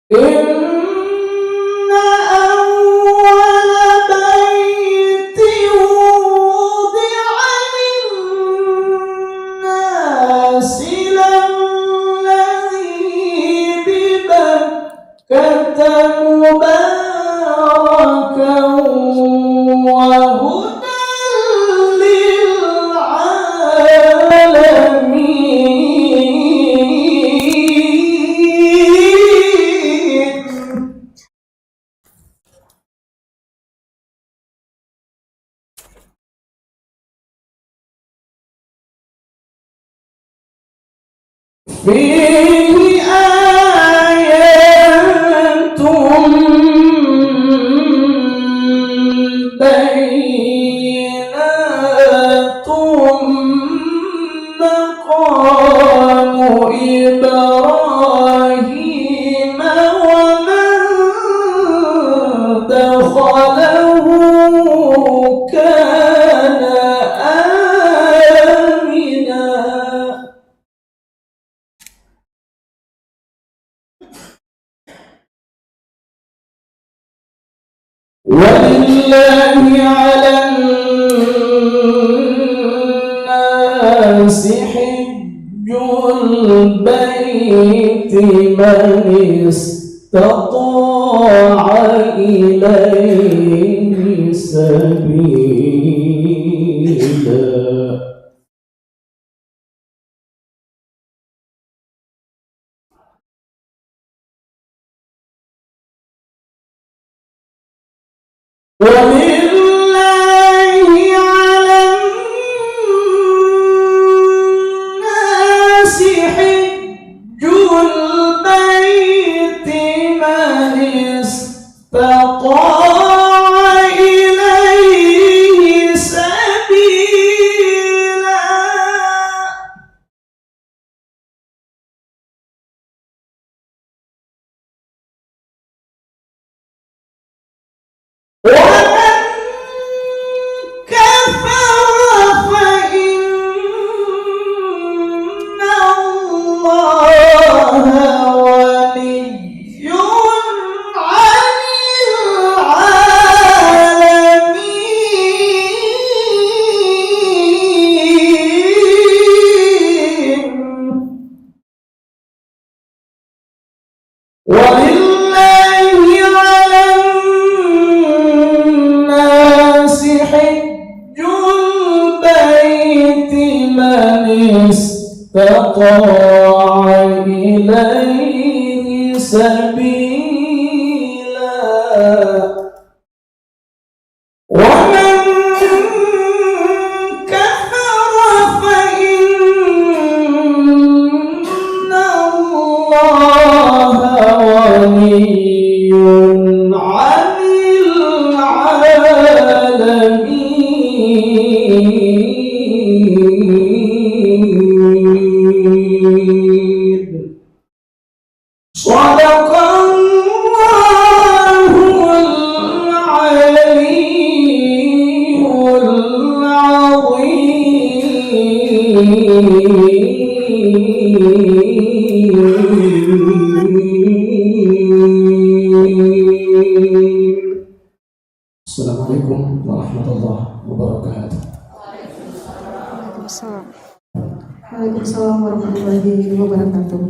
إن أول بيت وضع للناس للذي ببكة مباركا وهدى للعالمين. فيه آيات بينات مقام إبراهيم ومن دخله كان آمنا. ولله على الناس حج البيت من استطاع إليه سبيلا. ولله على الناس حج البيت من استطاع إليه سبيلا. ومن كفر فإن الله غني عن العالمين. ولله على الناس حج البيت من استطاع إليه سبيلا. ومن كفر فإن الله غني عن العالمين. صدق الله العلي العظيم. Assalamualaikum warahmatullahi wabarakatuh. Waalaikumsalam warahmatullahi wabarakatuh.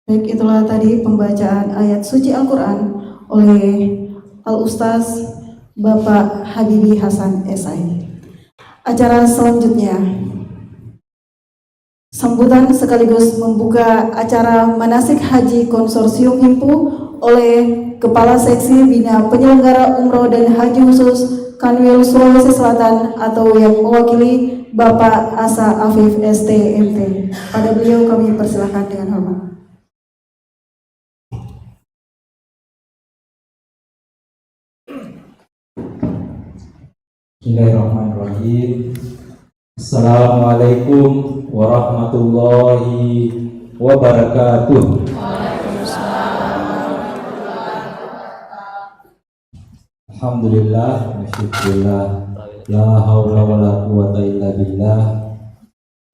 Baik, itulah tadi pembacaan ayat suci Al-Quran oleh Al-Ustaz Bapak Habibi Hasan SI. Acara selanjutnya, sambutan sekaligus membuka acara manasik haji konsorsium Himpu oleh Kepala Seksi Bina Penyelenggara Umroh dan Haji Khusus Kanwil Sulawesi Selatan atau yang mewakili Bapak Asa Afif STMT. Pada beliau kami persilahkan dengan hormat. Bismillahirrahmanirrahim. Assalamualaikum warahmatullahi wabarakatuh. Alhamdulillah, wasyukurillah, la haula wa la quwata illa billah,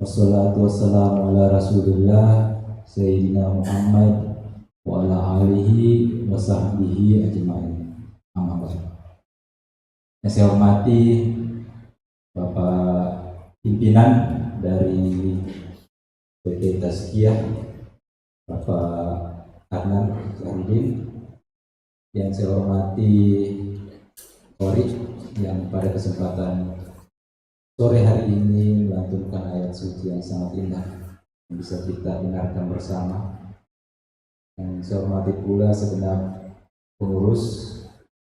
wassalatu wassalamu ala rasulillah Sayyidina Muhammad wa ala alihi wa sahbihi ajma'in. Amma ba'd. Yang saya hormati Bapak pimpinan dari PT Tazkiyah, Bapak Adnan Zahidin. Yang saya hormati Qori yang pada kesempatan sore hari ini melantunkan ayat suci yang sangat indah yang bisa kita dengarkan bersama. Yang saya hormati pula segenap pengurus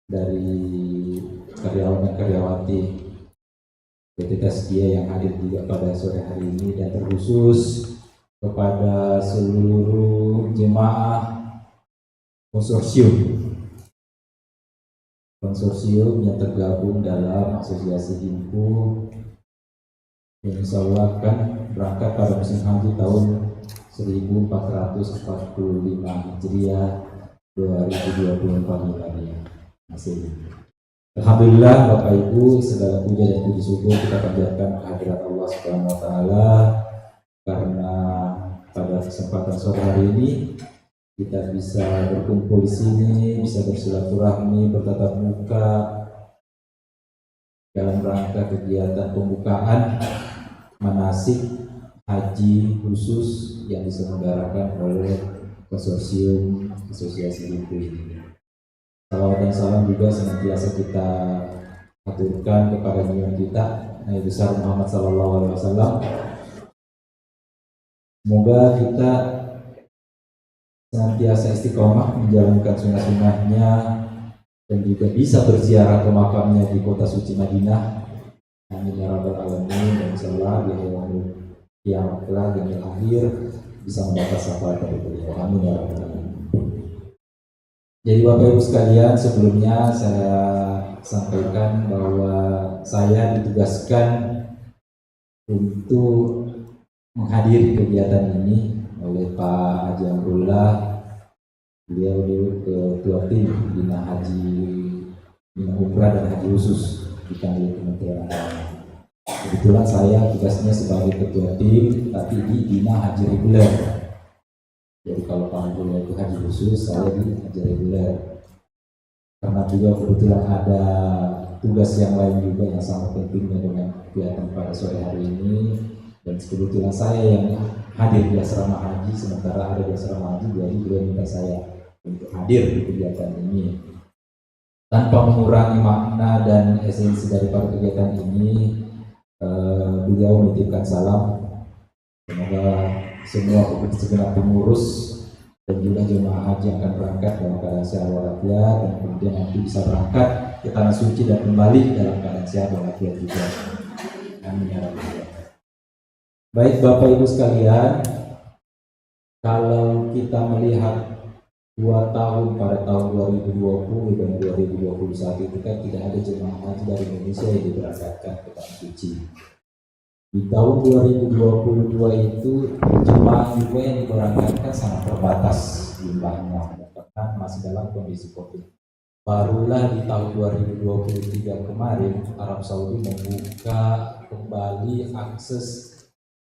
dari karyawan dan karyawati PT Tazkiyah yang hadir juga pada sore hari ini, dan terkhusus kepada seluruh jemaah konsorsium yang tergabung dalam asosiasi Himpu yang insya Allah akan berangkat pada musim haji tahun 1445 Hijriah 2024 Miladiah. Alhamdulillah Bapak Ibu, segala puja dan puji syukur kita panjatkan kehadirat Allah Subhanahu wa taala karena pada kesempatan sore hari ini kita bisa berkumpul di sini, bisa bersilaturahmi, bertatap muka dalam rangka kegiatan pembukaan manasik haji khusus yang diselenggarakan oleh konsorsium asosiasi Himpu ini. Salawat dan salam juga senantiasa kita aturkan kepada junjungan kita Nabi besar Muhammad SAW. Semoga kita senantiasa istiqomah menjalankan sunnah-sunnahnya dan juga bisa berziarah ke makamnya di kota suci Madinah. Amin ya rabbal alamin. Dan insyaallah di hari kiamat kelak yang akhir bisa mendapat syafaat dari beliau. Amin ya rabbal alamin. Jadi Bapak Ibu sekalian, sebelumnya saya sampaikan bahwa saya ditugaskan untuk menghadiri kegiatan ini oleh Pak Haji Amrullah. Beliau dulu ketua tim Bina Haji, Bina Umrah dan Haji Khusus di Kementerian Agama. Kebetulan saya tugasnya sebagai ketua tim, tapi di Bina Haji Reguler. Jadi kalau Pak Amrullah itu Haji Khusus, saya di Haji Reguler. Karena juga kebetulan ada tugas yang lain juga yang sangat pentingnya dengan kegiatan pada sore hari ini. Dan kebetulan saya yang hadir di asrama haji, sementara ada di asrama haji, jadi beliau minta saya untuk hadir di kegiatan ini. Tanpa mengurangi makna dan esensi daripada kegiatan ini, beliau menitipkan salam. Semoga semua segenap pengurus dan juga jemaah haji yang akan berangkat dalam keadaan sehat walafiat, dan kemudian nanti bisa berangkat ke tanah suci dan kembali dalam keadaan sehat walafiat juga. Amin ya rabbal alamin. Baik Bapak Ibu sekalian, kalau kita melihat 2 tahun pada tahun 2020 dan 2021 itu kan tidak ada jemaah haji dari Indonesia yang diberangkatkan ke tanah suci. Di tahun 2022 itu jemaah juga yang diberangkatkan sangat terbatas jumlahnya karena masih dalam kondisi COVID. Barulah di tahun 2023 kemarin Arab Saudi membuka kembali akses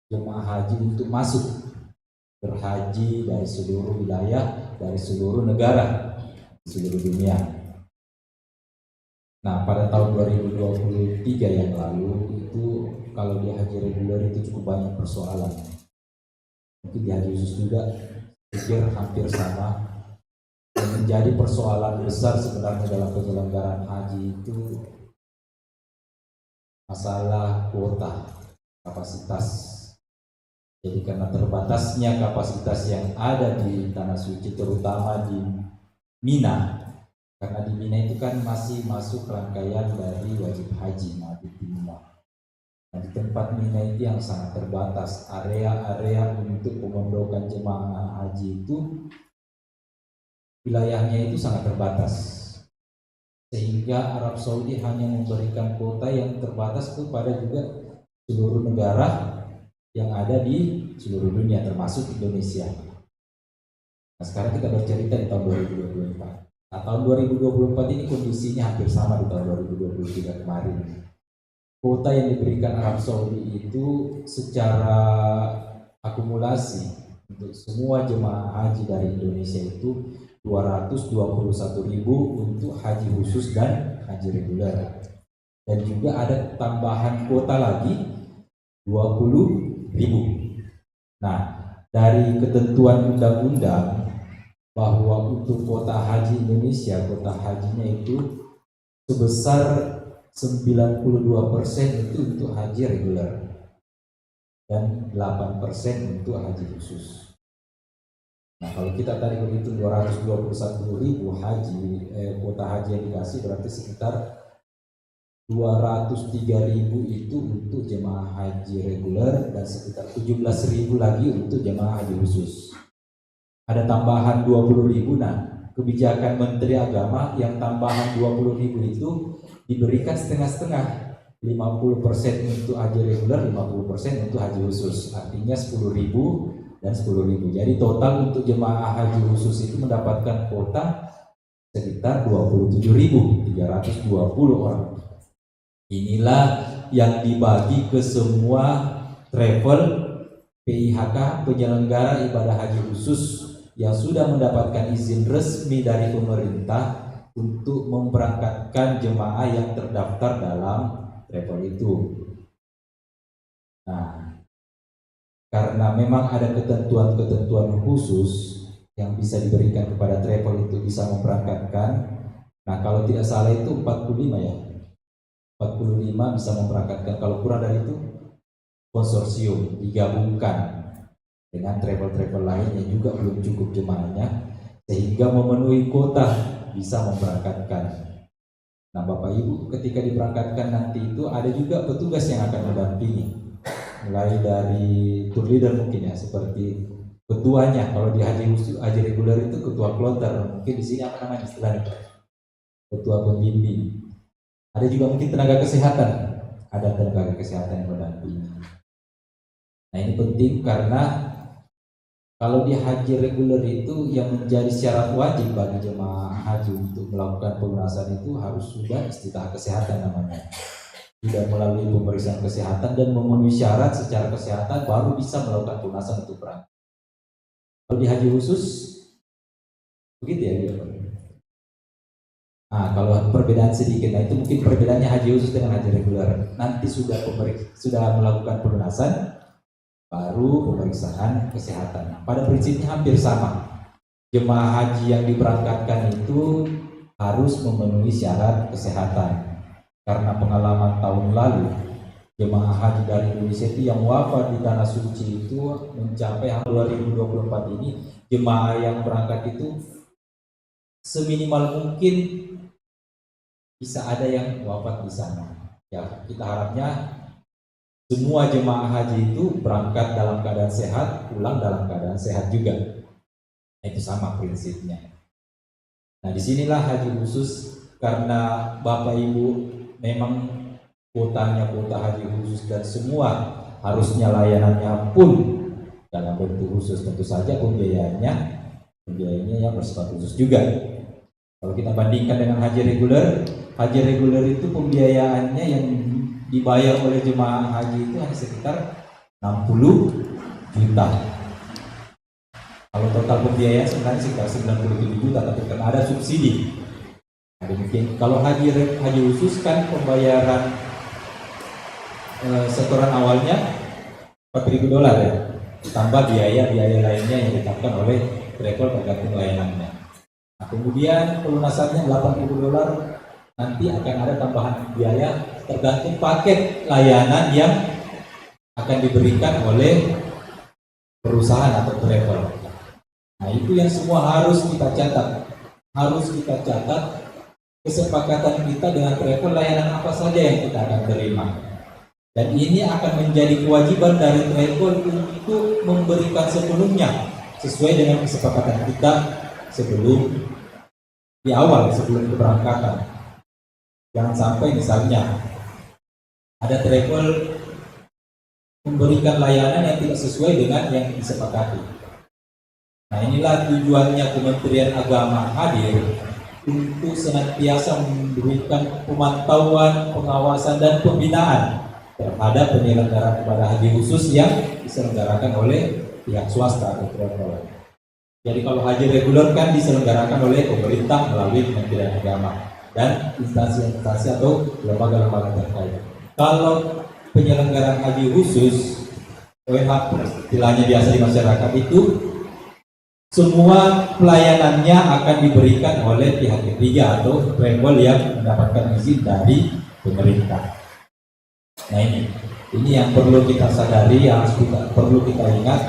jemaah haji untuk masuk berhaji dari seluruh wilayah, dari seluruh negara di seluruh dunia. Nah, pada tahun 2023 yang lalu itu kalau di haji reguler itu cukup banyak persoalan. Mungkin di haji khusus juga pikir hampir sama. Yang menjadi persoalan besar sebenarnya dalam penyelenggaraan haji itu masalah kuota, kapasitas. Jadi karena terbatasnya kapasitas yang ada di tanah suci, terutama di Mina. Karena di Mina itu kan masih masuk rangkaian dari wajib haji mabit di Mina. Nah, di tempat Mina itu yang sangat terbatas, area-area untuk pemondokan jemaah haji itu wilayahnya itu sangat terbatas. Sehingga Arab Saudi hanya memberikan kuota yang terbatas kepada juga seluruh negara yang ada di seluruh dunia termasuk Indonesia. Nah, sekarang kita bercerita di tahun 2024. Nah, tahun 2024 ini kondisinya hampir sama di tahun 2023 kemarin. Kuota yang diberikan Arab Saudi itu secara akumulasi Untuk semua jemaah haji dari Indonesia itu 221.000 untuk haji khusus dan haji reguler. Dan juga ada tambahan kuota lagi 20.000. Nah, dari ketentuan undang-undang bahwa untuk kuota haji Indonesia, kuota hajinya itu sebesar 92% itu untuk haji reguler dan 8% untuk haji khusus. Nah, kalau kita tadi begitu 221.000 kuota haji yang dikasih berarti sekitar 203.000 itu untuk jemaah haji reguler dan sekitar 17.000 lagi untuk jemaah haji khusus. Ada tambahan 20.000. Nah, kebijakan Menteri Agama yang tambahan 20.000 itu diberikan setengah-setengah, 50% untuk haji reguler, 50% untuk haji khusus. Artinya 10.000 dan 10.000. Jadi total untuk jemaah haji khusus itu mendapatkan kuota sekitar 27.320 orang. Inilah yang dibagi ke semua travel PIHK penyelenggara ibadah haji khusus yang sudah mendapatkan izin resmi dari pemerintah untuk memberangkatkan jemaah yang terdaftar dalam travel itu. Nah, karena memang ada ketentuan-ketentuan khusus yang bisa diberikan kepada travel untuk bisa memberangkatkan. Nah, kalau tidak salah itu 45 ya. 45 bisa memberangkatkan. Kalau kurang dari itu konsorsium digabungkan dengan travel-travel lain yang juga belum cukup jemaahnya sehingga memenuhi kuota bisa memberangkatkan. Nah, Bapak Ibu ketika diberangkatkan nanti itu ada juga petugas yang akan mendampingi, mulai dari tour leader mungkin ya, seperti ketuanya. Kalau di haji reguler itu ketua kloter, mungkin di sini apa namanya istilahnya, ketua pembimbing. Ada juga mungkin tenaga kesehatan, ada tenaga kesehatan yang mendampingi. Nah, ini penting karena kalau di haji reguler itu yang menjadi syarat wajib bagi jemaah haji untuk melakukan pelunasan itu harus sudah istitaah kesehatan namanya. Tidak melalui pemeriksaan kesehatan dan memenuhi syarat secara kesehatan baru bisa melakukan pelunasan untuk berangkat. Kalau di haji khusus begitu ya, Bapak. Nah, kalau perbedaan sedikit, nah itu mungkin perbedaannya haji khusus dengan haji reguler. Nanti sudah melakukan pelunasan, baru pemeriksaan kesehatan. Nah, pada prinsipnya hampir sama. Jemaah haji yang diberangkatkan itu harus memenuhi syarat kesehatan. Karena pengalaman tahun lalu, jemaah haji dari Indonesia itu yang wafat di tanah suci itu mencapai 2024 ini, jemaah yang berangkat itu seminimal mungkin bisa ada yang wafat di sana. Ya, kita harapnya semua jemaah haji itu berangkat dalam keadaan sehat, pulang dalam keadaan sehat juga. Nah, itu sama prinsipnya. Nah, disinilah haji khusus karena Bapak Ibu memang kuotanya kuota haji khusus dan semua harusnya layanannya pun dalam bentuk khusus. Tentu saja pembiayaannya yang bersifat khusus juga. Kalau kita bandingkan dengan haji reguler itu pembiayaannya yang dibayar oleh jemaah haji itu hanya sekitar 60 juta. Kalau total pembiayaan sebenarnya sekitar 97 juta, tapi karena ada subsidi. Nah, demikian. Kalau haji khusus kan pembayaran setoran awalnya $4.000 ya, tambah biaya lainnya yang ditetapkan oleh travel tergantung layanannya. Nah, kemudian pelunasannya $80, nanti akan ada tambahan biaya tergantung paket layanan yang akan diberikan oleh perusahaan atau travel. Nah, itu yang semua harus kita catat. Harus kita catat kesepakatan kita dengan travel, layanan apa saja yang kita akan terima. Dan ini akan menjadi kewajiban dari travel untuk memberikan sepenuhnya sesuai dengan kesepakatan kita sebelum keberangkatan. Jangan sampai misalnya ada travel memberikan layanan yang tidak sesuai dengan yang disepakati. Nah, inilah tujuannya Kementerian Agama hadir untuk senantiasa memberikan pemantauan, pengawasan dan pembinaan terhadap penyelenggaraan ibadah haji khusus yang diselenggarakan oleh pihak swasta atau travel. Jadi kalau haji reguler kan diselenggarakan oleh pemerintah melalui Kementerian Agama dan instansi-instansi atau lembaga-lembaga terkait. Kalau penyelenggaraan haji khusus, ONH istilahnya biasa di masyarakat itu, semua pelayanannya akan diberikan oleh pihak ketiga atau travel yang mendapatkan izin dari pemerintah. Nah ini yang perlu kita sadari, yang perlu kita ingat,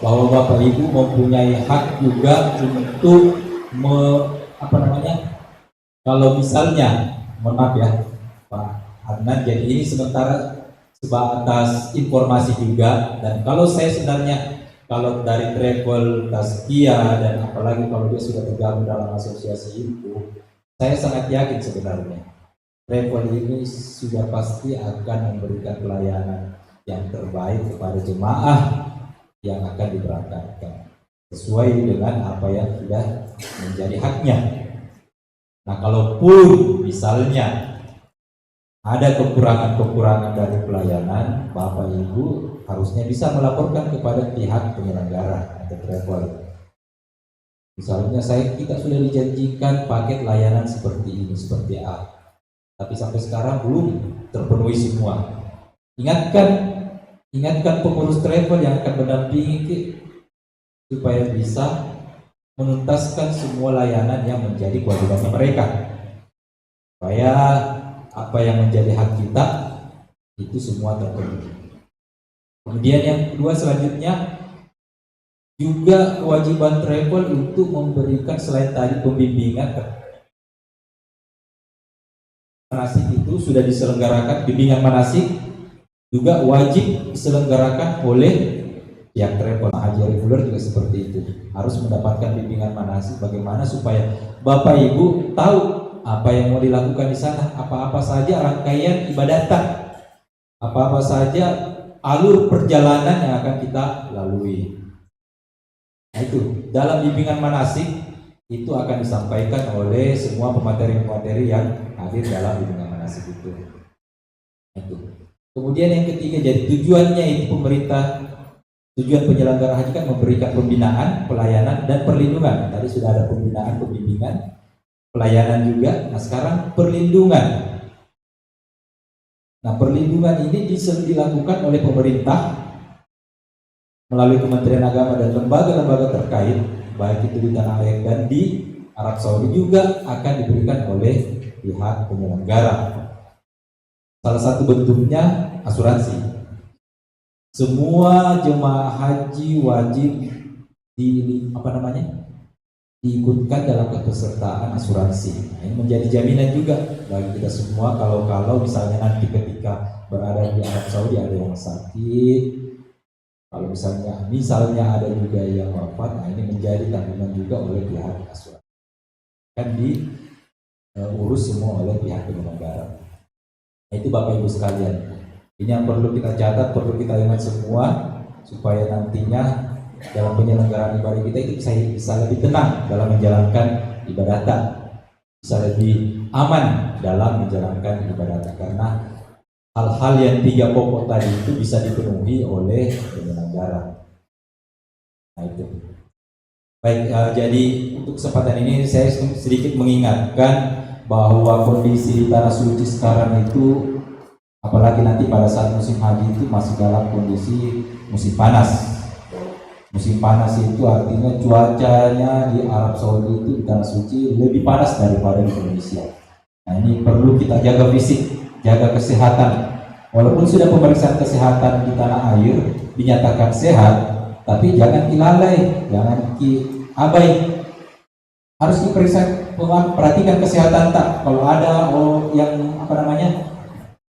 bahwa Bapak Ibu mempunyai hak juga untuk kalau misalnya, mohon maaf ya Pak Adnan, jadi ini sementara sebatas informasi juga, dan kalau saya sebenarnya kalau dari travel Taskia dan apalagi kalau dia sudah tergabung dalam asosiasi itu, saya sangat yakin sebenarnya travel ini sudah pasti akan memberikan pelayanan yang terbaik kepada jemaah yang akan diberangkatkan sesuai dengan apa yang sudah menjadi haknya. Nah, kalaupun misalnya ada kekurangan-kekurangan dari pelayanan, Bapak Ibu harusnya bisa melaporkan kepada pihak penyelenggara atau travel. Misalnya kita sudah dijanjikan paket layanan seperti ini, seperti A, tapi sampai sekarang belum terpenuhi semua. Ingatkan pengurus travel yang akan mendampingi supaya bisa menuntaskan semua layanan yang menjadi kewajiban mereka, supaya apa yang menjadi hak kita itu semua terpenuhi. Kemudian yang kedua selanjutnya juga kewajiban travel untuk memberikan selain tadi pembimbingan manasik itu sudah diselenggarakan, bimbingan manasik juga wajib diselenggarakan oleh pihak travel. Haji reguler juga seperti itu, harus mendapatkan bimbingan manasik bagaimana supaya Bapak Ibu tahu apa yang mau dilakukan di sana, apa-apa saja rangkaian ibadatan, apa-apa saja alur perjalanan yang akan kita lalui. Nah itu dalam bimbingan manasik itu akan disampaikan oleh semua pemateri-pemateri yang hadir dalam bimbingan manasik itu. Itu. Kemudian yang ketiga, jadi tujuannya itu tujuan penyelenggara haji kan memberikan pembinaan, pelayanan dan perlindungan. Tadi sudah ada pembinaan, pembimbingan, pelayanan juga. Nah sekarang perlindungan. Nah perlindungan ini dilakukan oleh pemerintah melalui Kementerian Agama dan lembaga-lembaga terkait, baik itu di tanah air dan di Arab Saudi juga akan diberikan oleh pihak penyelenggara. Salah satu bentuknya asuransi. Semua jemaah haji wajib diikutkan dalam kepesertaan asuransi. Nah, ini menjadi jaminan juga bagi kita semua kalau misalnya nanti ketika berada di Arab Saudi ada yang sakit, kalau misalnya ada juga yang wafat, nah ini menjadi tanggungan juga oleh pihak asuransi. Kan diurus semua oleh pihak penyelenggara. Nah, itu Bapak Ibu sekalian. Ini yang perlu kita catat, perlu kita ingat semua supaya nantinya dalam penyelenggaraan ibadah kita itu bisa lebih tenang dalam menjalankan ibadatan, bisa lebih aman dalam menjalankan ibadatan, karena hal-hal yang 3 pokok tadi itu bisa dipenuhi oleh penyelenggara. Nah itu. Baik, jadi untuk kesempatan ini saya sedikit mengingatkan bahwa kondisi di tanah suci sekarang itu, apalagi nanti pada saat musim haji itu masih dalam kondisi musim panas. Musim panas itu artinya cuacanya di Arab Saudi itu di tanah suci lebih panas daripada di Indonesia. Nah ini perlu kita jaga fisik, jaga kesehatan. Walaupun sudah pemeriksaan kesehatan di tanah air dinyatakan sehat, tapi jangan lalai, jangan abai. Harus diperiksa, perhatikan kesehatan tak. Kalau ada yang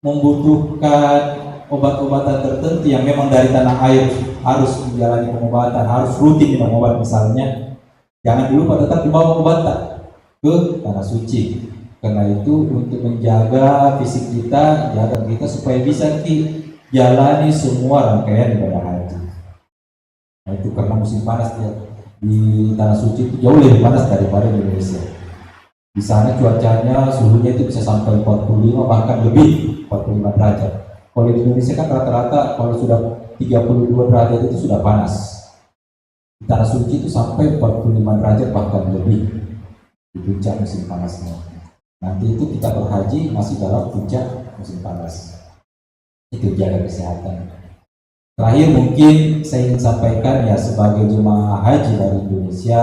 membutuhkan obat-obatan tertentu yang memang dari tanah air harus menjalani pengobatan, harus rutin minum obat misalnya, jangan lupa tetap dibawa obat ke tanah suci. Karena itu untuk menjaga fisik kita, jaga kita supaya bisa jalani semua rangkaian ibadah haji. Nah itu karena musim panas di tanah suci itu jauh lebih panas daripada di Indonesia. Di sana cuacanya, suhunya itu bisa sampai 45 bahkan lebih 45 derajat. Kalau di Indonesia kan rata-rata kalau sudah 32 derajat itu sudah panas. Di Tanah Suci itu sampai 45 derajat bahkan lebih di puncak musim panasnya. Nanti itu kita berhaji masih dalam puncak musim panas. Itu jaga kesehatan. Terakhir mungkin saya ingin sampaikan ya, sebagai jemaah haji dari Indonesia,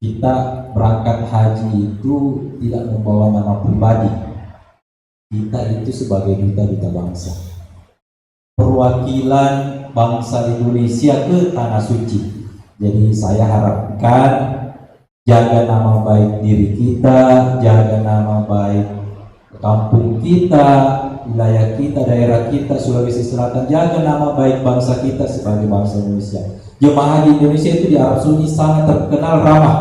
kita berangkat haji itu tidak membawa nama pribadi. Kita itu sebagai duta-duta bangsa, perwakilan bangsa Indonesia ke Tanah Suci. Jadi saya harapkan jaga nama baik diri kita, jaga nama baik kampung kita, wilayah kita, daerah kita, Sulawesi Selatan, jaga nama baik bangsa kita sebagai bangsa Indonesia. Jemaah haji Indonesia itu di Arab Saudi sangat terkenal ramah.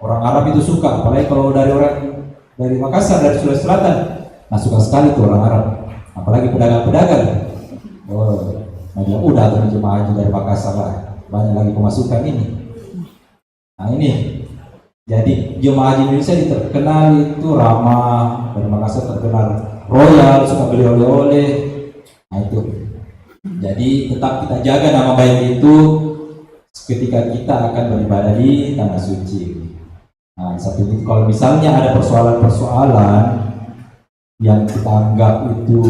Orang Arab itu suka, apalagi kalau dari Makassar, dari Sulawesi Selatan. Nah, suka sekali tuh orang Arab, apalagi pedagang-pedagang. Oh, nah dia udah tuh jemaah haji dari Makassar lah, banyak lagi pemasukan ini. Nah ini, jadi jemaah haji Indonesia terkenal itu ramah, dari Makassar terkenal royal, suka beli oleh-oleh. Nah itu, jadi tetap kita jaga nama baik itu ketika kita akan beribadah di Tanah Suci. Nah, satu itu kalau misalnya ada persoalan-persoalan yang kita anggap itu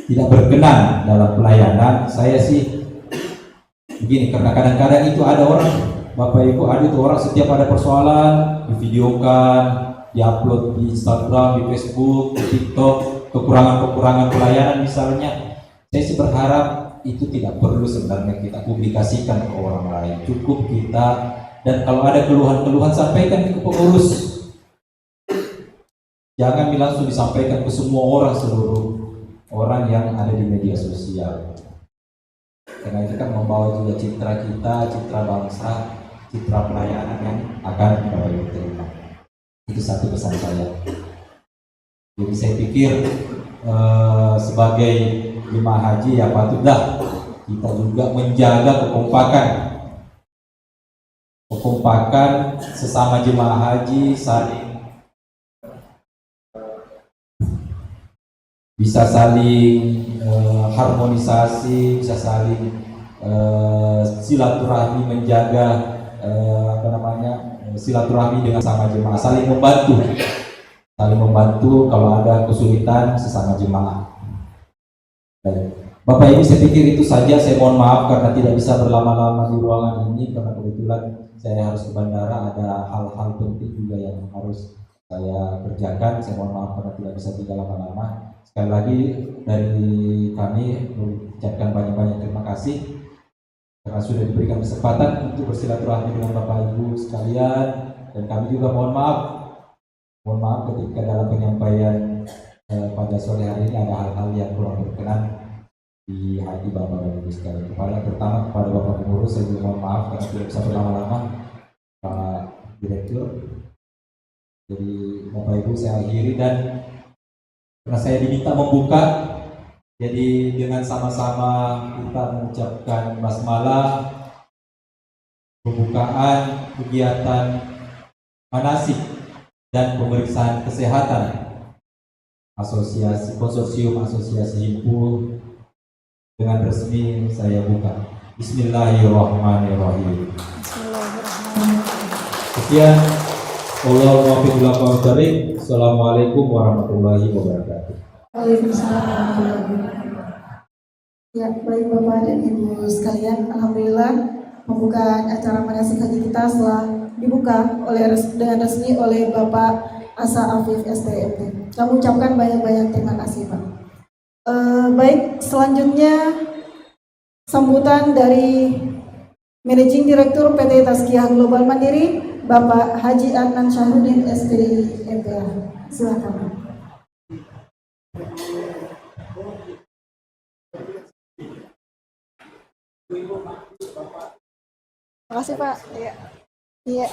tidak berkenan dalam pelayanan, saya sih begini, karena kadang-kadang itu ada orang, Bapak Ibu, ada itu orang setiap ada persoalan divideokan, diupload di Instagram, di Facebook, di TikTok, kekurangan-kekurangan pelayanan misalnya. Saya sih berharap itu tidak perlu sebenarnya kita publikasikan ke orang lain. Cukup kita, dan kalau ada keluhan-keluhan sampaikan ke pengurus. Jangan langsung disampaikan ke semua orang, seluruh orang yang ada di media sosial. Karena itu kan membawa juga citra kita, citra bangsa, citra pelayanan yang akan kita terima. Itu satu pesan saya. Jadi saya pikir sebagai jemaah haji ya patutlah kita juga menjaga kekompakan sesama jemaah haji, bisa saling harmonisasi, bisa saling silaturahmi, menjaga silaturahmi dengan sama jemaah, saling membantu kalau ada kesulitan sesama jemaah. Bapak Ibu, saya pikir itu saja. Saya mohon maaf karena tidak bisa berlama-lama di ruangan ini karena kebetulan saya harus ke bandara, ada hal-hal penting juga yang harus saya kerjakan. Saya mohon maaf karena tidak bisa tinggal lama-lama. Sekali lagi dari kami mengucapkan banyak-banyak terima kasih karena sudah diberikan kesempatan untuk bersilaturahmi dengan Bapak Ibu sekalian, dan kami juga mohon maaf ketika dalam penyampaian pada sore hari ini ada hal-hal yang kurang berkenan di hati Bapak dan Ibu sekalian. Pertama kepada Bapak Pengurus saya juga mohon maaf karena tidak bisa berlama-lama, Pak Direktur. Jadi Bapak Ibu saya akhiri, dan karena saya diminta membuka, jadi dengan sama-sama kita mengucapkan basmalah pembukaan kegiatan manasik dan pemeriksaan kesehatan konsorsium asosiasi himpu dengan resmi saya buka. Bismillahirrahmanirrahim. Sekian. Assalamualaikum warahmatullahi wabarakatuh. Waalaikumsalam warahmatullahi wabarakatuh. Ya, baik Bapak dan Ibu sekalian, alhamdulillah pembukaan acara manasik haji kita setelah dibuka dengan resmi oleh Bapak Asa Afif STMT. Kami ucapkan banyak-banyak terima kasih, Pak. Baik, selanjutnya sambutan dari Managing Direktur PT Tazkiyah Global Mandiri, Bapak Haji Adnan Syahruddin SPDI MPR. Silakan. Terima kasih Pak. Iya. Iya.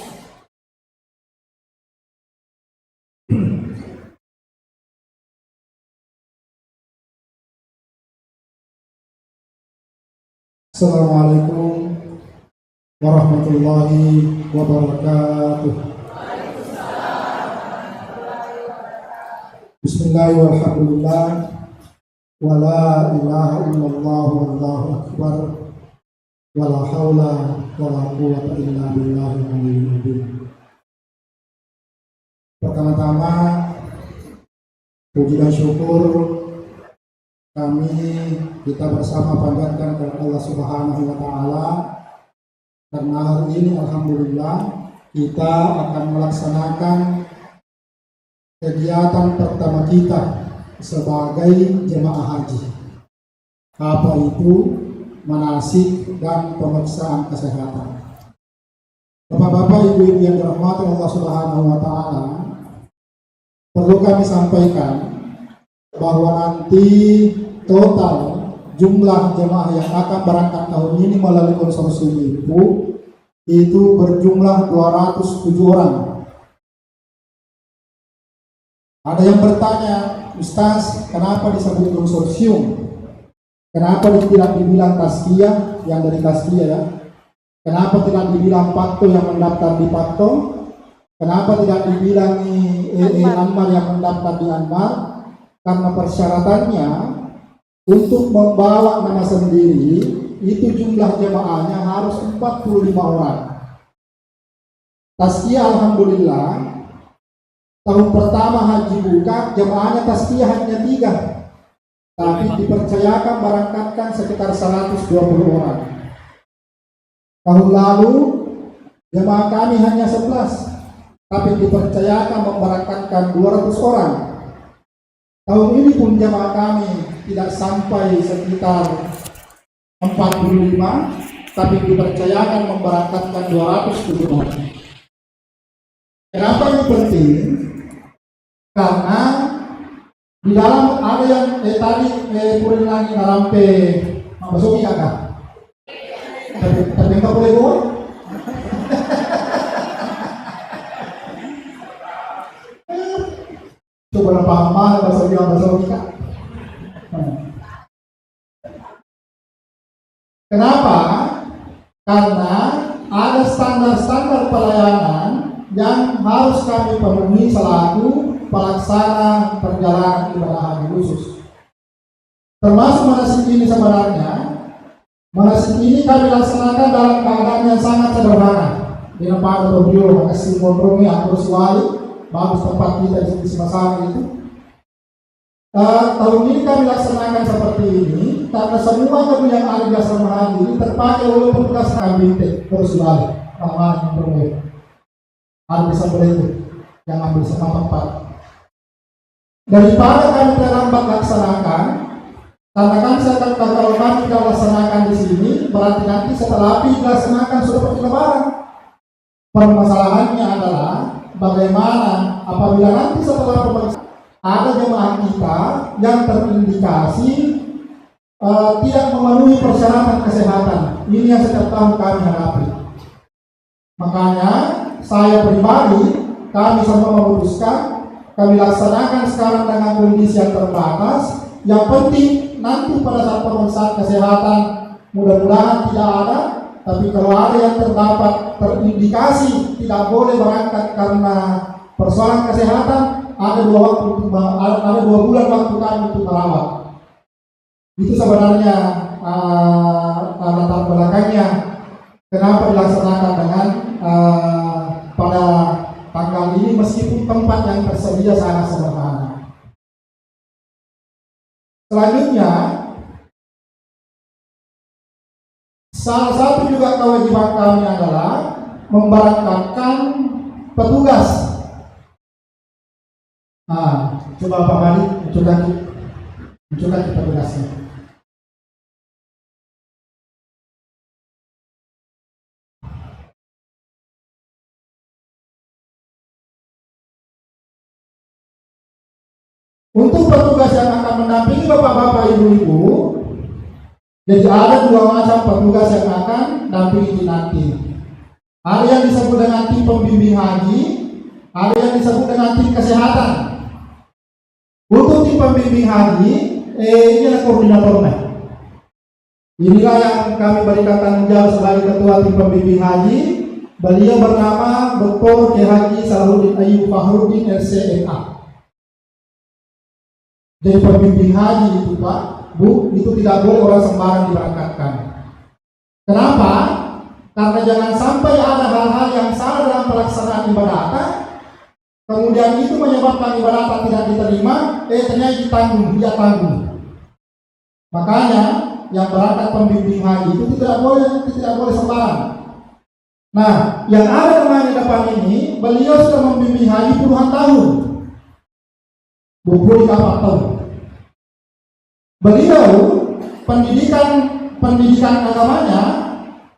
Assalamualaikum warahmatullahi wabarakatuh. Bismillahirrahmanirrahim. Walhamdulillah. Wala ilaha illallah wallahu akbar. Wala haula wala quwwata illa billahil aliyyil azim. Pertama-tama puji dan syukur kita bersama panjatkan kepada Allah Subhanahu wa taala karena hari ini alhamdulillah kita akan melaksanakan kegiatan pertama kita sebagai jemaah haji. Apa itu? Manasik dan pemeriksaan kesehatan. Bapak-bapak, ibu-ibu yang dirahmati Allah Subhanahu wa taala, perlu kami sampaikan bahwa nanti total jumlah jemaah yang akan berangkat tahun ini melalui konsorsium itu berjumlah 207 orang. Ada yang bertanya, Ustaz, kenapa disebut konsorsium? Kenapa tidak dibilang Tazkiyah yang dari Tazkiyah ya? Kenapa tidak dibilang Pakto yang mendaftar di Pakto? Kenapa tidak dibilang Anmar yang mendaftar di Anmar? Karena persyaratannya untuk membawa nama sendiri itu jumlah jemaahnya harus 45 orang. Tazkiyah alhamdulillah tahun pertama haji buka jemaahnya Tazkiyah hanya 3. Tapi dipercayakan berangkatkan sekitar 120 orang. Tahun lalu jemaah kami hanya 11, tapi dipercayakan memberangkatkan 200 orang. Tahun ini pun jemaah kami tidak sampai sekitar 45, tapi dipercayakan memberangkatkan 207 orang. Kenapa ini penting? Karena di dalam ada yang tadi purin lagi narampe masuk kakak. Tapi enggak boleh gua. Coba paham bahasa kita. Kenapa? Karena ada standar-standar pelayanan yang harus kami penuhi selaku pelaksana perjalanan ibadah haji khusus. Termasuk manasik ini sebenarnya, manasik ini kami laksanakan dalam keadaan yang sangat sederhana. Di tempat beliau kasih kompromi atur suali, bagus tempat kita di sama itu. Tahun ini kami laksanakan seperti ini karena semua kami yang ada di asrama haji ini terpakai oleh petugas kami terus suali, ramah kompromi. Ada bisa beritu yang ambil sama tempat. Daripada kami terlambat laksanakan, karena kami kalau kami tidak laksanakan di sini, berarti nanti setelah api dilaksanakan sudah pergi lebaran. Permasalahannya adalah bagaimana apabila nanti setelah pemeriksaan ada jemaah kita yang terindikasi tidak memenuhi persyaratan kesehatan. Ini yang setiap tahun kami hadapi. Makanya saya pribadi, kami semua memutuskan kami laksanakan sekarang dengan kondisi yang terbatas. Yang penting nanti pada saat pemeriksaan kesehatan mudah-mudahan tidak ada. Tapi kalau ada yang terdapat terindikasi tidak boleh berangkat karena persoalan kesehatan, ada 2 bulan waktu kami untuk merawat. Itu sebenarnya latar belakangnya kenapa dilaksanakan dengan pada tanggal ini meskipun tempat yang tersedia sangat sederhana. Selanjutnya, salah satu juga kewajiban kami adalah memberangkatkan petugas. Coba Pak Madi mencoba petugasnya. Untuk petugas yang akan mendampingi bapak-bapak, ibu-ibu, jadi ada 2 macam petugas yang akan dampingi nanti. Ada yang disebut dengan tim pembimbing haji, ada yang disebut dengan tim kesehatan. Untuk tim pembimbing haji, ini adalah koordinatornya. Inilah yang kami berikan tanggung jawab sebagai ketua tim pembimbing haji. Beliau bernama Dr. Kiai Haji Salahuddin Ayyub Fakhruddin LCMA. Jadi pembimbing haji itu Pak, Bu, itu tidak boleh orang sembarang diberangkatkan. Kenapa? Karena jangan sampai ada hal-hal yang salah dalam pelaksanaan ibadah, kemudian itu menyebabkan ibadah tidak diterima, ternyata ditanggung, dia tanggung. Makanya yang berangkat pembimbing haji itu tidak boleh sembarang. Nah, yang ada teman di depan ini, beliau sudah membimbing haji puluhan tahun, 24 tahun. Beliau pendidikan agamanya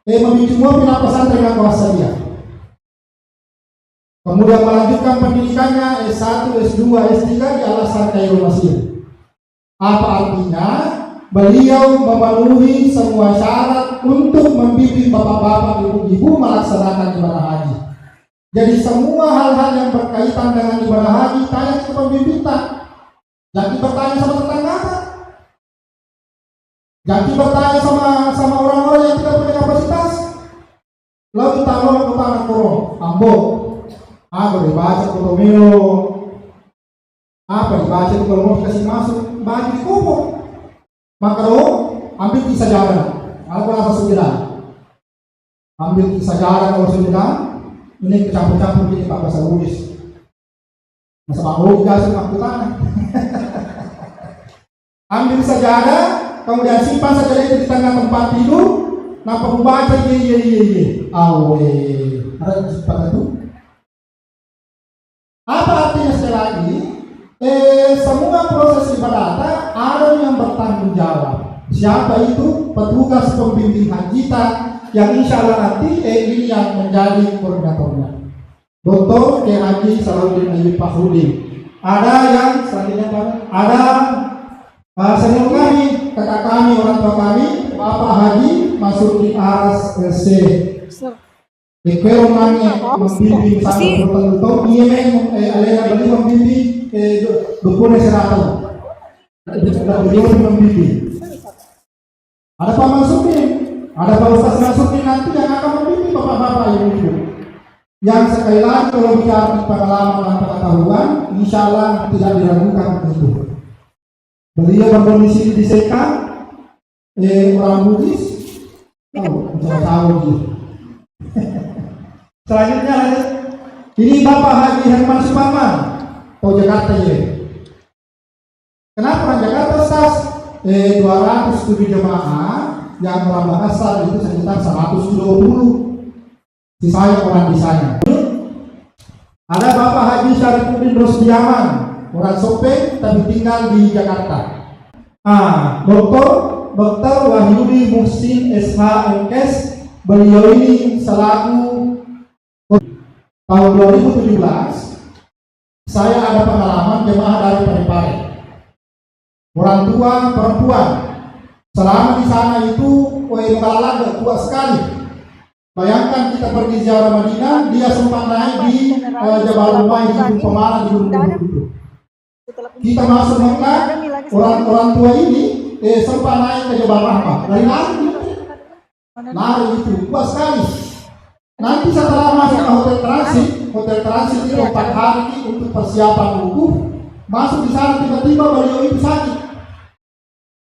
memiliki semua pina pesantren yang kuasa dia. Kemudian melanjutkan pendidikannya S1, S2, S3 di Al-Azhar Kairo Mesir. Apa artinya? Beliau memenuhi semua syarat untuk membimbing bapak-bapak, ibu-ibu melaksanakan ibadah haji. Jadi semua hal-hal yang berkaitan dengan ibadah haji tanya ke pembimbing tak. Jangan bertanya sama tetangga. Jangan bertanya sama orang-orang yang tidak punya kapasitas. Lalu taruh utara kurung, ambok. Apa dibaca kotomilo? Apa dibaca itu kalau mau kasih masuk bagi di kubur. Maka ambil kisah jalan. Aku rasa sudah. Ambil kisah jalan kalau sudah. Ini kecampur-campur jadi Pak Bahasa Inggris. Masa Pak Ruh kasih waktu tanah. Ambil sajadah, kemudian simpan sajadah itu di tengah tempat tidur. Nampak membaca ye. Awe. Ada simpan itu. Apa artinya sekali lagi? Semua proses ibadah ada yang bertanggung jawab. Siapa itu? Petugas pembimbing haji yang insya Allah nanti ini yang menjadi koordinatornya. Dr. K. Haji Salahuddin Ayyub Fakhrudin. Ada yang selanjutnya Pak? Ada senior kami, kakak kami, orang tua kami, Bapak Haji Masudi Aras LC. Ekor orangnya membimbing satu betul-betul, dia alena beli membimbing dukun seratus. Beliau membimbing. Ada Pak Masukin, ada Pak Ustaz Masukin nanti yang akan membimbing bapak-bapak ibu-ibu. Yang sekali lagi kalau bicara pengalaman dan pengetahuan, insya Allah tidak diragukan itu. Beliau berdomisili di Sekang, orang Bugis, tahu gitu. Selanjutnya lanjut. Ini Bapak Haji Herman Suparman, Tau Jakarta ya. Kenapa orang Jakarta Ustaz? 207 jemaah yang orang bahasa itu sekitar 120. Sisanya orang di sana. Ada Bapak Haji Syarifuddin Rosdiaman, orang Sopeng tapi tinggal di Jakarta. Dr. Wahyudi Muhsin SH MKes, beliau ini selaku tahun 2017 saya ada pengalaman jemaah dari Parepare, orang tua perempuan selama di sana itu mengalami kuat sekali. Bayangkan kita pergi ziarah Madinah, dia sempat naik di Jabal Rumah di Gunung Pemana di Gunung itu. Kita masuk Mekah, orang tua ini sempat naik ke Jabal Rahmah, lari itu kuat sekali. Nanti setelah masuk ke hotel transit itu 4 hari untuk persiapan wukuf, masuk di sana tiba-tiba beliau itu sakit.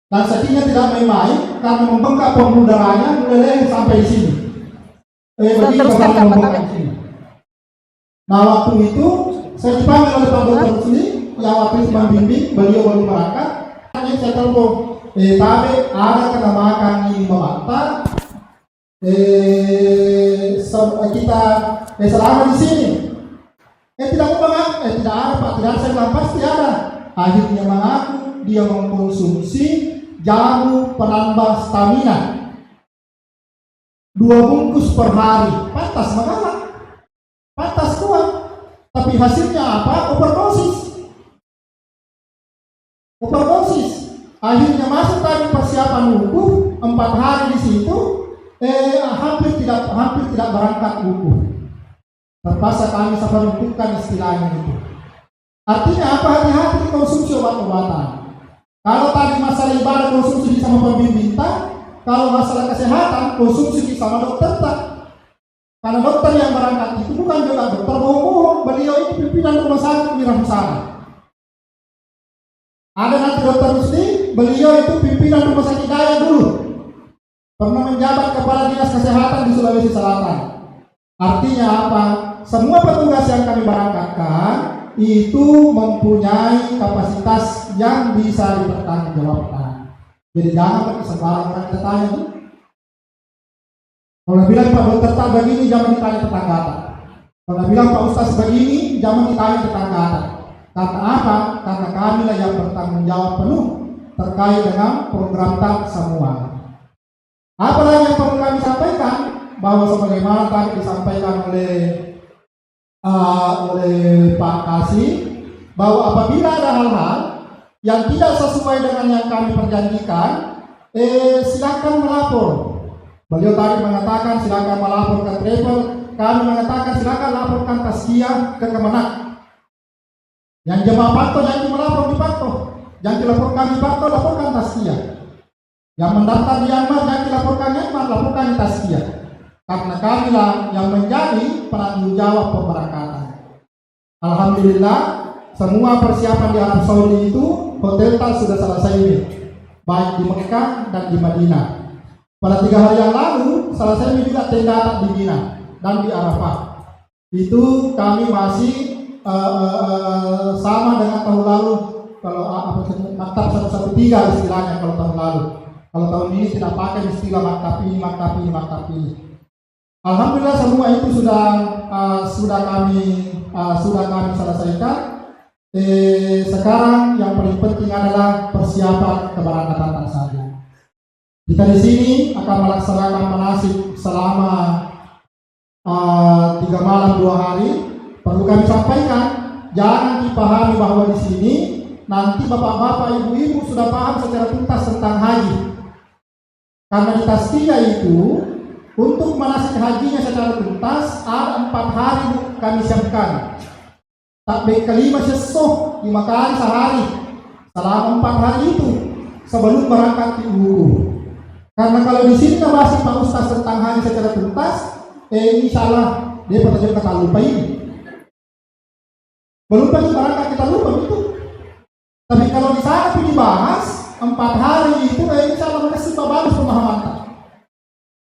Dan sakitnya tidak main-main karena membengkak pembuluh darahnya mulai sampai di sini. Nah waktu itu saya dipanggil oleh Pak Dokter sini yang waktu itu membimbing, beliau baru berangkat. Saya telepon, tapi ada kena makan ini membantah. Kita selama di sini tidak mau mengaku, tidak ada Pak, tidak ada. Saya bilang pasti ada. Akhirnya mengaku dia mengkonsumsi jamu penambah stamina 2 bungkus per hari. Pantas mengalah, pantas kuat, tapi hasilnya apa? Overdosis. Akhirnya masuk tadi persiapan wukuf 4 hari di situ. Hampir tidak berangkat wukuf. Terpaksa kami sampai menentukan istilahnya itu. Artinya apa? Hati-hati konsumsi obat-obatan. Kalau tadi masalah ibadah konsumsi sama pembimbing, kalau masalah kesehatan konsumsi sama dokter tak. Karena dokter yang berangkat itu bukan juga dokter bohong. Beliau itu pimpinan rumah sakit di Ramsana. Ada nanti Dr. Rusdi, beliau itu pimpinan Rumah Sakit Daya dulu. Pernah menjabat Kepala Dinas Kesehatan di Sulawesi Selatan. Artinya apa? Semua petugas yang kami berangkatkan itu mempunyai kapasitas yang bisa dipertanggungjawabkan. Jadi jangan sembarang orang kita tanya tuh. Kalau bilang Pak Dokter tak begini, jangan ditanya tetangga. Kalau bilang Pak Ustaz begini, jangan ditanya tetangga. Karena apa? Karena kami lah yang bertanggung jawab penuh terkait dengan program TAP semua. Apalagi yang perlu kami sampaikan, bahwa sebagaimana tadi disampaikan oleh Pak Kasih, bahwa apabila ada hal-hal yang tidak sesuai dengan yang kami perjanjikan, silakan melapor. Beliau tadi mengatakan silakan melapor ke travel, kami mengatakan silakan laporkan Taskia ke Kemenak. Yang jemaah pantau yang melapor di pantau, yang dilaporkan di pantau laporkan Taskia. Yang mendaftar di Yanmar yang dilaporkan Yanmar laporkan di Taskia. Karena kamilah yang menjadi penanggung jawab pemberangkatan. Alhamdulillah, semua persiapan di Arab Saudi itu hotel TAP sudah selesai ini, baik di Mekah dan di Madinah. Pada 3 hari yang lalu selesai juga tenda TAP di Mina dan di Arafah. Itu kami masih sama dengan tahun lalu. Kalau maktab 113 istilahnya kalau tahun lalu. Kalau tahun ini tidak pakai istilah maktab ini. Alhamdulillah semua itu sudah kami selesaikan. Sekarang yang paling penting adalah persiapan keberangkatan saja. Kita di sini akan melaksanakan manasik selama 3 malam 2 hari. Perlu kami sampaikan, jangan dipahami bahwa di sini nanti bapak-bapak, ibu-ibu sudah paham secara tuntas tentang haji. Karena di Taskia itu untuk manasik hajinya secara tuntas ada 4 hari kami siapkan. Takbir kelima syessoh 5 kali sehari selama 4 hari itu sebelum berangkat di Uhud. Karena kalau di sini masih Pak Ustaz tentang haji secara tuntas, insya Allah dia pertanyaan kata lupa ini. Belum lagi berangkat kita lupa itu. Tapi kalau di sana dibahas 4 hari itu, insya Allah masih bagus pemahaman.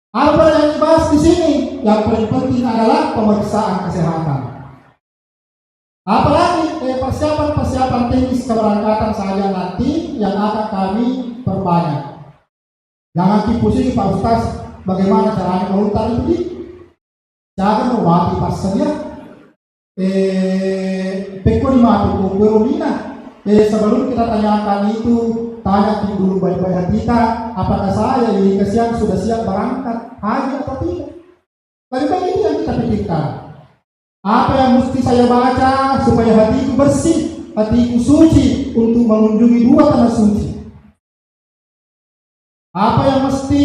Apa yang dibahas di sini? Yang paling penting adalah pemeriksaan kesehatan. Apalagi persiapan teknis keberangkatan saja nanti yang akan kami perbanyak. Jangan dipusing Pak Ustaz, bagaimana caranya meluntar itu? Jangan mewati pas saja. Pekolima itu berulina. Sebelum kita tanyakan itu, tanya dulu baik-baik hati kita, apakah saya ini kesian sudah siap berangkat haji atau tidak? Baik-baik ini yang kita pikirkan. Apa yang mesti saya baca supaya hatiku bersih, hatiku suci untuk mengunjungi 2 tanah suci? Apa yang mesti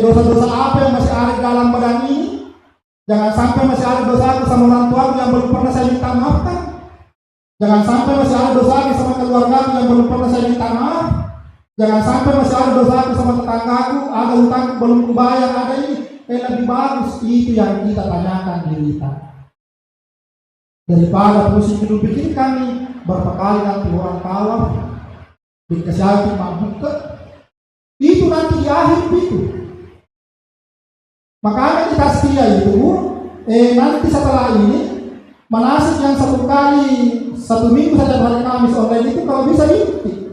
dosa-dosa apa yang masih ada dalam badan ini? Jangan sampai masih ada dosa sama orang tua yang belum pernah saya minta maafkan. Jangan sampai masih ada dosa sama keluarga yang belum pernah saya minta maaf. Jangan sampai masih ada dosa sama tetanggaku, ada hutang belum kubayar, ada ini. Lebih bagus itu yang kita tanyakan diri kita. Daripada pusing hidup pikir kami berapa nanti orang kawal dikasih mabuk, itu nanti di akhir itu. Makanya kita setia itu nanti setelah ini manasik yang 1 kali 1 minggu saja hari Kamis online itu kalau bisa diikuti.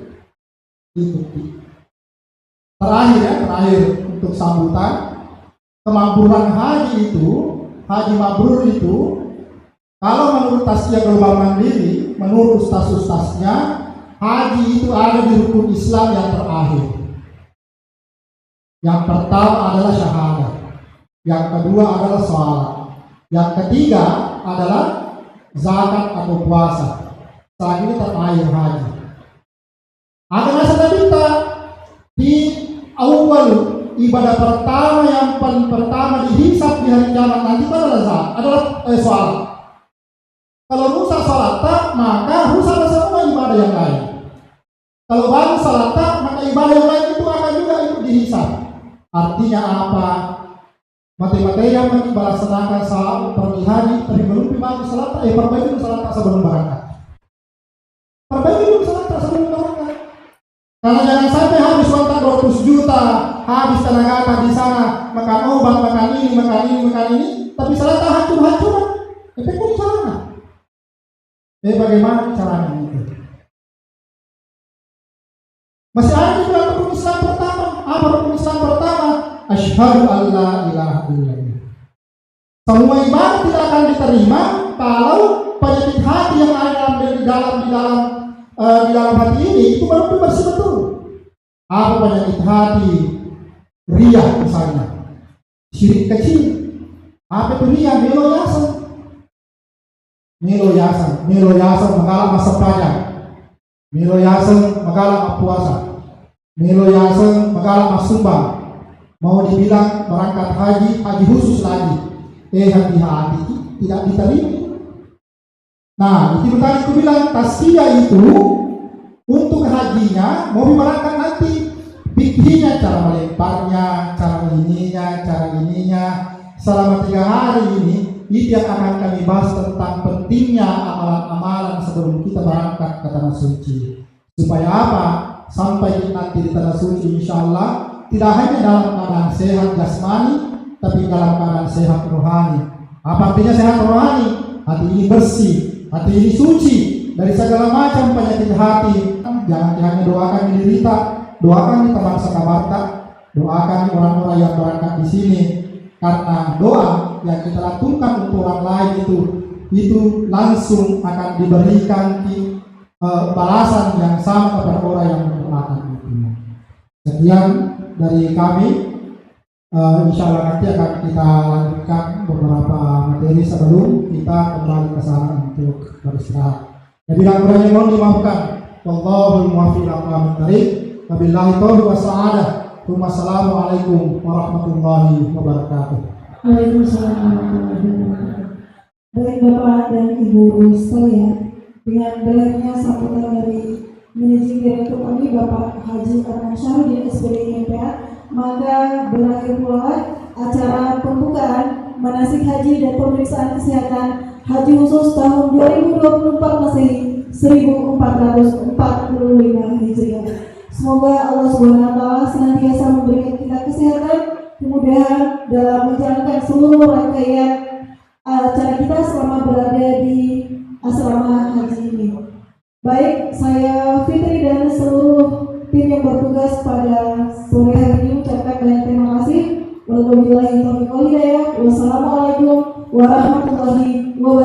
Terakhir untuk sambutan kemakburan haji itu, haji mabrur itu, kalau menurut Taskia Global Mandiri, menurut ustaz-ustaznya, haji itu ada di rukun Islam yang terakhir. Yang pertama adalah syahadat, yang kedua adalah sholat, yang ketiga adalah zakat atau puasa. Setelah ini terakhir haji. Ada masalah kita di awal ibadah pertama yang paling pertama dihisab di hari kiamat nanti adalah sholat. Kalau rusak sholat maka rusak semua ibadah yang lain. Kalau bagus sholat maka ibadah yang lain itu akan juga ikut dihisab. Artinya apa? Materi-materi yang melaksanakan salat pergi haji tapi belum bagus sholat perbaiki sholat sebelum berangkat. habis tenaga di sana, makan obat, makan ini, tapi salah tak hancur-hancuran. Tapi kok caranya? Bagaimana caranya itu? Masih ada juga rukun Islam pertama. Apa rukun Islam pertama? Asyhadu an la ilaha illallah. Semua ibadah tidak akan diterima kalau penyakit hati yang ada di dalam hati ini itu belum bersih betul. Apa penyakit hati? Riya misalnya, syirik kecil. Apa itu riya? Melo yasan mengalah masa pajak, melo yasan mengalah puasa, melo yasan mengalah sumbang. Mau dibilang berangkat haji khusus lagi, hati-hati tidak diterima. Nah, itu tadi aku bilang tasfiyah itu untuk hajinya mau berangkat nanti. Fikihnya, cara melemparnya, cara ininya, selama 3 hari ini yang akan kami bahas tentang pentingnya amalan-amalan sebelum kita berangkat ke tanah suci. Supaya apa? Sampai nanti di tanah suci insya Allah tidak hanya dalam keadaan sehat jasmani, tapi dalam keadaan sehat rohani. Apa artinya sehat rohani? Hati ini bersih, hati ini suci dari segala macam penyakit hati. Jangan hanya doakan menderita, doakan kita bangsa Kabarta, doakan orang-orang yang berangkat di sini, karena doa yang kita lakukan untuk orang lain itu langsung akan diberikan balasan yang sama kepada orang yang mendoakan itu. Sekian dari kami. Insya Allah nanti akan kita lanjutkan beberapa materi sebelum kita kembali ke sana untuk beristirahat. Jadi kurangnya mohon dimaafkan. Wallahul muwaffiq ila aqwamit thoriq. Wabillahi taufiq wassadah. Wassalamualaikum warahmatullahi wabarakatuh. Waalaikumsalam warahmatullahi wabarakatuh. Baik Bapak dan Ibu sekalian, dengan berakhirnya sambutan dari Managing Director kami Bapak Haji Arman Syarudin SPDI MPA, maka berakhir pula acara pembukaan manasik haji dan pemeriksaan kesehatan haji khusus tahun 2024 Masehi 1445 Hijriah. Semoga Allah Subhanahu wa taala senantiasa memberikan kita kesehatan, kemudahan dalam menjalankan seluruh rangkaian acara kita selama berada di asrama haji ini. Baik, saya Fitri dan seluruh tim yang bertugas pada sore hari ini ucapkan banyak terima kasih. Wassalamualaikum warahmatullahi wabarakatuh.